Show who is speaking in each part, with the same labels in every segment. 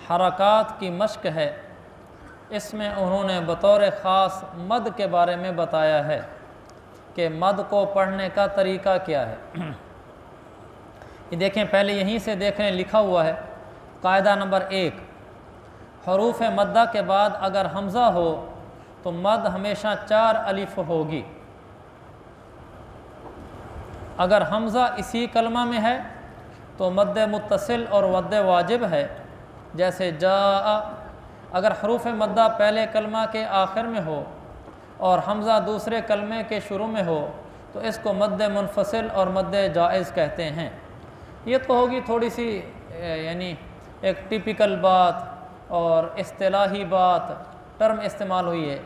Speaker 1: हरकात की मश्क है, इसमें उन्होंने बतौर ख़ास मद के बारे में बताया है कि मद को पढ़ने का तरीक़ा क्या है। ये देखें, पहले यहीं से देखें, लिखा हुआ है कायदा नंबर 1, हरूफ मद्दा के बाद अगर हमज़ा हो तो मद हमेशा 4 अलिफ होगी। अगर हमज़ा इसी कलमा में है तो मद मुत्तसिल और मद वाजिब है, जैसे जा। अगर हरूफ मद्दा पहले कलमा के आखिर में हो और हमज़ा दूसरे कलमे के शुरू में हो तो इसको मद मुनफसिल और मद जायज़ कहते हैं। ये तो होगी थोड़ी सी यानी एक टिपिकल बात और इस्तिलाही बात, टर्म इस्तेमाल हुई है,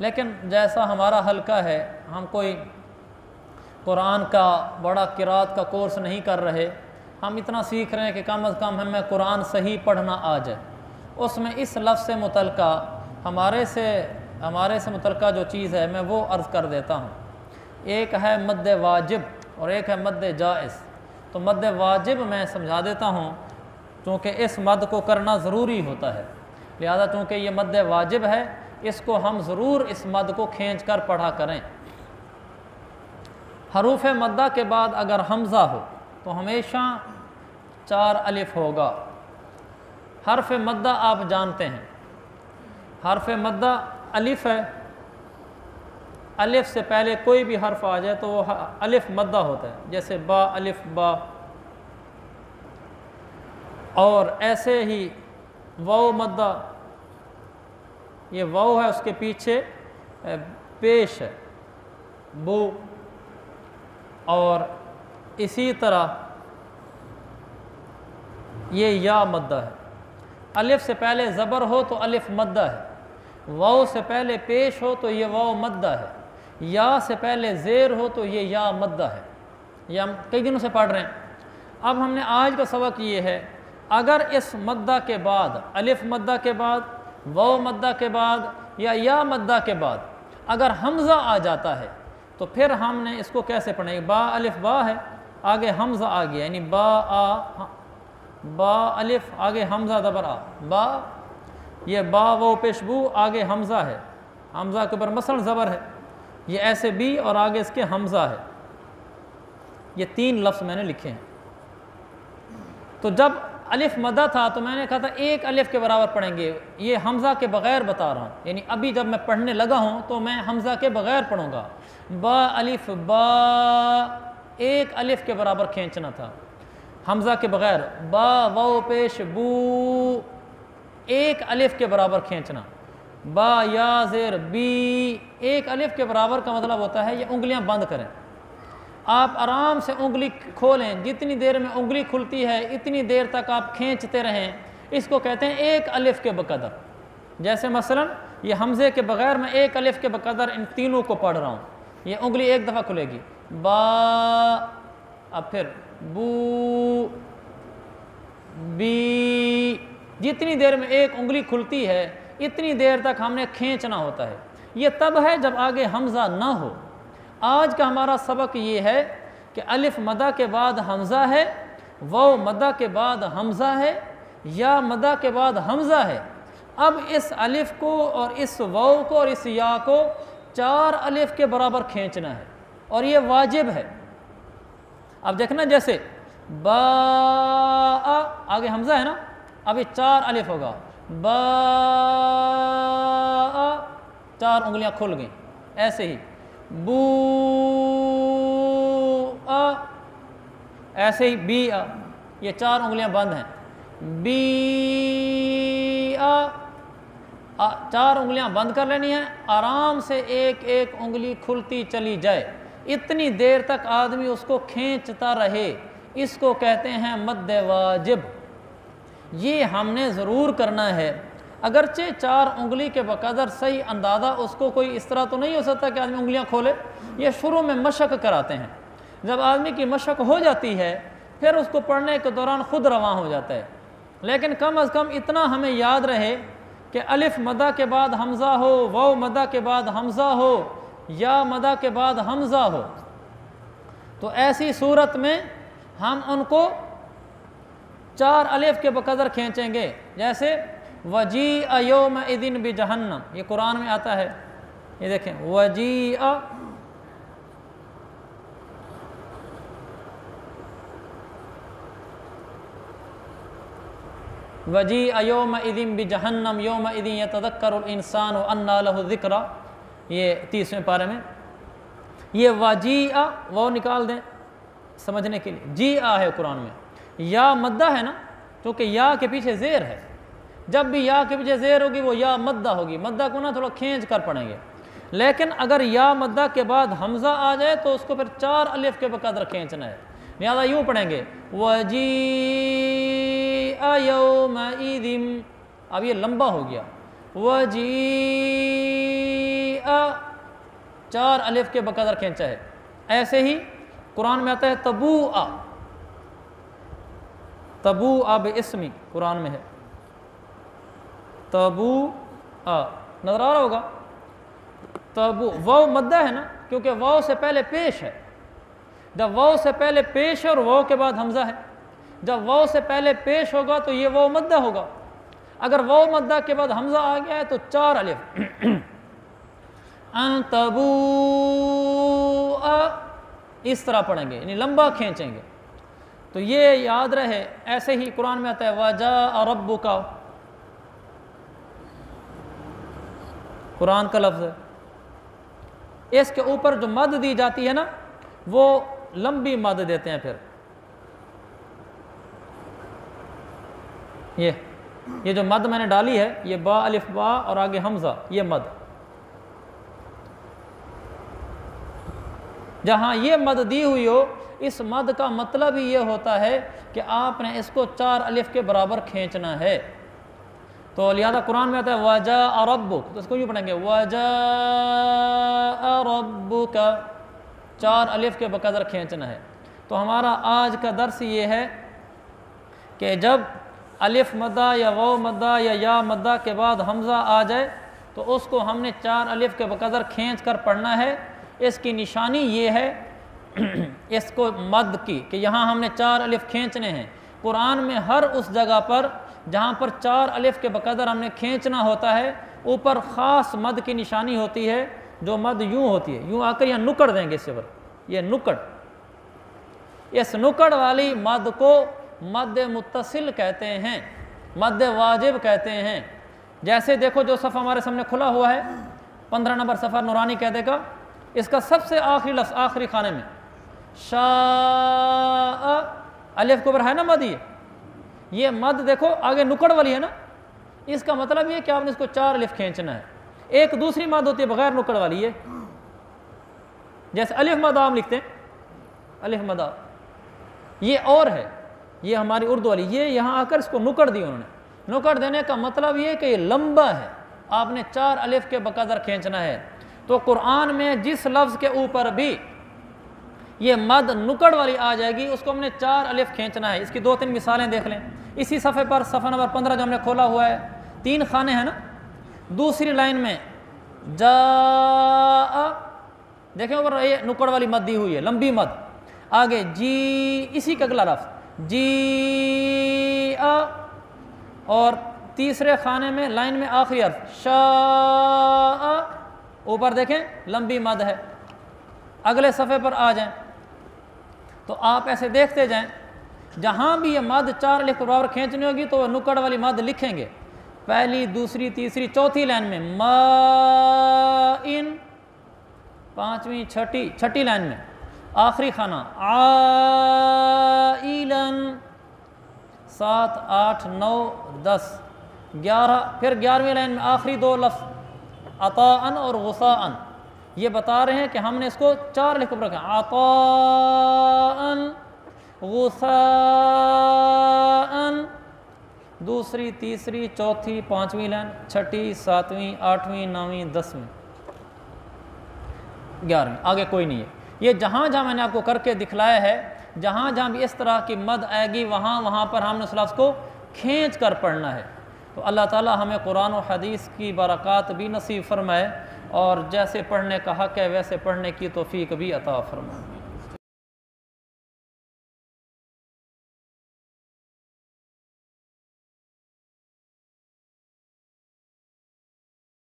Speaker 1: लेकिन जैसा हमारा हल्का है, हम कोई कुरान का बड़ा किरात का कोर्स नहीं कर रहे, हम इतना सीख रहे हैं कि कम अज़ कम हमें कुरान सही पढ़ना आ जाए। उसमें इस लफ्ज़ से मुतल्लिक़ा हमारे से मुतल्लिक़ा जो चीज़ है मैं वो अर्ज़ कर देता हूँ। एक है मद वाजिब और एक है मद जायज़। तो मद वाजिब मैं समझा देता हूँ, चूँकि इस मद को करना ज़रूरी होता है, लिहाजा चूँकि ये मद वाजिब है इसको हम ज़रूर इस मद को खींच कर पढ़ा करें। हरूफ मद्दा के बाद अगर हमज़ा हो तो हमेशा 4 अलिफ होगा। हर्फ मद्दा आप जानते हैं, हर्फ मद्दा अलिफ है, अलिफ से पहले कोई भी हर्फ आ जाए तो वो अलिफ मद्दा होता है, जैसे बा अलिफ बा। और ऐसे ही वाव मद्दा, ये वाव है उसके पीछे पेश है बू। और इसी तरह ये या मद्दा है, अलिफ से पहले ज़बर हो तो अलिफ मद्दा है, वाव से पहले पेश हो तो ये वाव मद्दा है, या से पहले ज़ेर हो तो ये या मद्दा है। यह हम कई दिनों से पढ़ रहे हैं। अब हमने आज का सबक ये है, अगर इस मद्दा के बाद, अलिफ मद्दा के बाद, वाव मद्दा के बाद या मद्दा के बाद अगर हमज़ा आ जाता है तो फिर हमने इसको कैसे पढ़ेंगे। बा अलिफ बा है, आगे हमज़ा आ गया, यानी बा आ, बा अलिफ आगे हमज़ा ज़बर आ, बा। ये बा वो पेशबू आगे हमज़ा है, हमज़ा के ऊपर मसलन ज़बर है, ये ऐसे बी और आगे इसके हमज़ा है। ये 3 लफ्ज़ मैंने लिखे हैं। तो जब अलिफ मद्दा था तो मैंने कहा था 1 अलिफ के बराबर पढ़ेंगे, ये हमज़ा के बग़ैर बता रहा हूँ, यानी अभी जब मैं पढ़ने लगा हूँ तो मैं हमज़ा के बग़ैर पढ़ूँगा। बा अलिफ बा 1 अलिफ के बराबर खींचना था हमज़ा के बग़ैर। बा वाव पेश बू 1 अलिफ के बराबर खींचना। बा या ज़ेर बी 1 अलिफ के बराबर का मतलब होता है ये उंगलियां बंद करें। आप आराम से उंगली खोलें, जितनी देर में उंगली खुलती है इतनी देर तक आप खींचते रहें, इसको कहते हैं 1 अलिफ के बकदर। जैसे मसलन ये हमज़े के बग़ैर मैं 1 अलिफ के बकदर इन तीनों को पढ़ रहा हूँ, ये उंगली एक दफ़ा खुलेगी, बा, अब फिर बू, बी। जितनी देर में एक उंगली खुलती है इतनी देर तक हमने खींचना होता है। ये तब है जब आगे हमज़ा ना हो। आज का हमारा सबक ये है कि अलिफ मदा के बाद हमज़ा है, वाव मदा के बाद हमज़ा है, या मदा के बाद हमज़ा है। अब इस अलिफ को और इस वाव को और इस या को 4 अलिफ के बराबर खींचना है और ये वाजिब है। अब देखना जैसे बा आगे हमज़ा है ना, अभी 4 अलिफ होगा, बा 4 उंगलियां खुल गई। ऐसे ही बू ऐसे ही बी ये 4 उंगलियां बंद हैं, बी 4 उंगलियां बंद कर लेनी है, आराम से एक एक उंगली खुलती चली जाए, इतनी देर तक आदमी उसको खींचता रहे, इसको कहते हैं मद्द वाजिब। ये हमने ज़रूर करना है। अगरचे 4 उंगली के बकदर सही अंदाज़ा उसको कोई इस तरह तो नहीं हो सकता कि आदमी उंगलियां खोले। ये शुरू में मशक कराते हैं, जब आदमी की मशक हो जाती है फिर उसको पढ़ने के दौरान खुद रवां हो जाता है। लेकिन कम अज़ कम इतना हमें याद रहे कि अलिफ मदा के बाद हमज़ा हो, वाव मदा के बाद हमज़ा हो, या मदा के बाद हमज़ा हो, तो ऐसी सूरत में हम उनको 4 अलिफ के बकदर खींचेंगे। जैसे वजी अयोम इदिन बि जहन्नम, ये कुरान में आता है। ये देखें, वजी वजी अयोम इदिन बि जहन्नम योम इदिन यतज़क्करुल इंसान व अन्ना लहु ज़िक्रा, ये 30वें पारे में। ये वजी वो निकाल दें समझने के लिए, जी आ है कुरान में। या मद्दा है ना, क्योंकि या के पीछे ज़ेर है। जब भी या के पीछे ज़ेर होगी वो या मद्दा होगी। मद्दा को ना थोड़ा खींच कर पढ़ेंगे। लेकिन अगर या मद्दा के बाद हमज़ा आ जाए तो उसको फिर 4 अलिफ के बकदर खींचना है। लिहाजा यूँ पढ़ेंगे वजी यौमइदिन, अब ये लंबा हो गया। वजी 4 अलिफ के बकदर खींचा है। ऐसे ही कुरान में आता है तबूआ, तबूआ बिस्मी कुरान में है। तबूआ नजर आ रहा होगा। तबू वाव मद्दा है ना, क्योंकि वाव से पहले पेश है। जब वाव से पहले पेश है और वाव के बाद हमजा है, जब वाव से पहले पेश होगा तो ये वाव मद्दा होगा। अगर वाव मद्दा के बाद हमजा आ गया है तो 4 अलिफ अन तबू इस तरह पढ़ेंगे, यानी लंबा खींचेंगे। तो ये याद रहे। ऐसे ही कुरान में आता है वजा रब्बुका, कुरान का लफ्ज़ है। इसके ऊपर जो मद दी जाती है ना, वो लंबी मद देते हैं। फिर ये जो मद मैंने डाली है, ये बा अलिफ बा और आगे हमजा, ये मद। जहाँ ये मद दी हुई हो, इस मद का मतलब ही ये होता है कि आपने इसको 4 अलिफ के बराबर खींचना है। तो लिहाजा कुरान में आता है वजा रब्बुक, तो इसको यूँ पढ़ेंगे वजा रब्बुका, 4 अलिफ के बकदर खींचना है। तो हमारा आज का दर्स ये है कि जब अलिफ मद्दा या वाव मद्दा या मद्दा के बाद हमज़ा आ जाए तो उसको हमने 4 अलिफ के बकदर खींच कर पढ़ना है। इसकी निशानी ये है इसको मद की, कि यहाँ हमने 4 अलिफ खींचने हैं। कुरान में हर उस जगह पर जहाँ पर 4 अलिफ के बकदर हमने खींचना होता है, ऊपर ख़ास मद की निशानी होती है, जो मद यूँ होती है। यूँ आकर यहाँ नुकड़ देंगे इससे पर, ये नुकड़, इस नुकड़ वाली मद को मद मुत्तसिल कहते हैं, मद वाजिब कहते हैं। जैसे देखो जो सफ़ा हमारे सामने खुला हुआ है, 15 नंबर सफ़ा नूरानी कहते का, इसका सबसे आखिरी लफ्ज़ आखिरी खाने में शाअ, अलिफ के ऊपर है ना मद, ये मद देखो आगे नुकड़ वाली है ना, इसका मतलब ये कि आपने इसको 4 अलिफ खींचना है। एक दूसरी मद होती है बगैर नुकड़ वाली, ये जैसे अलिफ मद हम लिखते हैं, अलिफ मद ये और है, ये हमारी उर्दू वाली, ये यहाँ आकर इसको नुकड़ दी उन्होंने। नुकड़ देने का मतलब ये कि ये लंबा है, आपने 4 अलिफ के बकदर खींचना है। तो कुरान में जिस लफ्ज़ के ऊपर भी ये मद नुकड़ वाली आ जाएगी, उसको हमने 4 अलिफ खींचना है। इसकी 2-3 मिसालें देख लें। इसी सफ़े पर सफ़ा नंबर 15 जो हमने खोला हुआ है, 3 खाने हैं ना, दूसरी लाइन में जा, देखें ऊपर ये नुकड़ वाली मद दी हुई है, लंबी मद। आगे जी, इसी का अगला लफ्ज़ जी आ, और तीसरे खाने में लाइन में आखिरी अर्थ शा, ऊपर देखें लंबी मद है। अगले सफ़े पर आ जाएं तो आप ऐसे देखते जाएं, जहाँ भी ये मद 4 अलिफ के बराबर खींचनी होगी तो वह नुकड़ वाली मद लिखेंगे। पहली, दूसरी, तीसरी, चौथी लाइन में मा इन, 5वीं, छठी लाइन में आखिरी खाना आइलन, 7, 8, 9, 10, 11, फिर 11वीं लाइन में आखिरी 2 लफ्ज़ अताअन और गुसाअन। ये बता रहे हैं कि हमने इसको 4 अलिफ पर रखा, अताअन गुसाअन, दूसरी, तीसरी, चौथी, 5वीं लाइन, छठी, 7वीं, 8वीं, 9वीं, 10वीं, 11वीं, आगे कोई नहीं है। ये जहाँ जहाँ मैंने आपको करके दिखलाया है, जहाँ जहाँ भी इस तरह की मद आएगी वहाँ वहाँ पर हमने उस लफ्ज़ को खींच कर पढ़ना है। तो अल्लाह ताला हमें कुरान और हदीस की बरक़ात भी नसीब फरमाए और जैसे पढ़ने का हक़ है वैसे पढ़ने की तौफ़ीक़ भी अता फरमाए।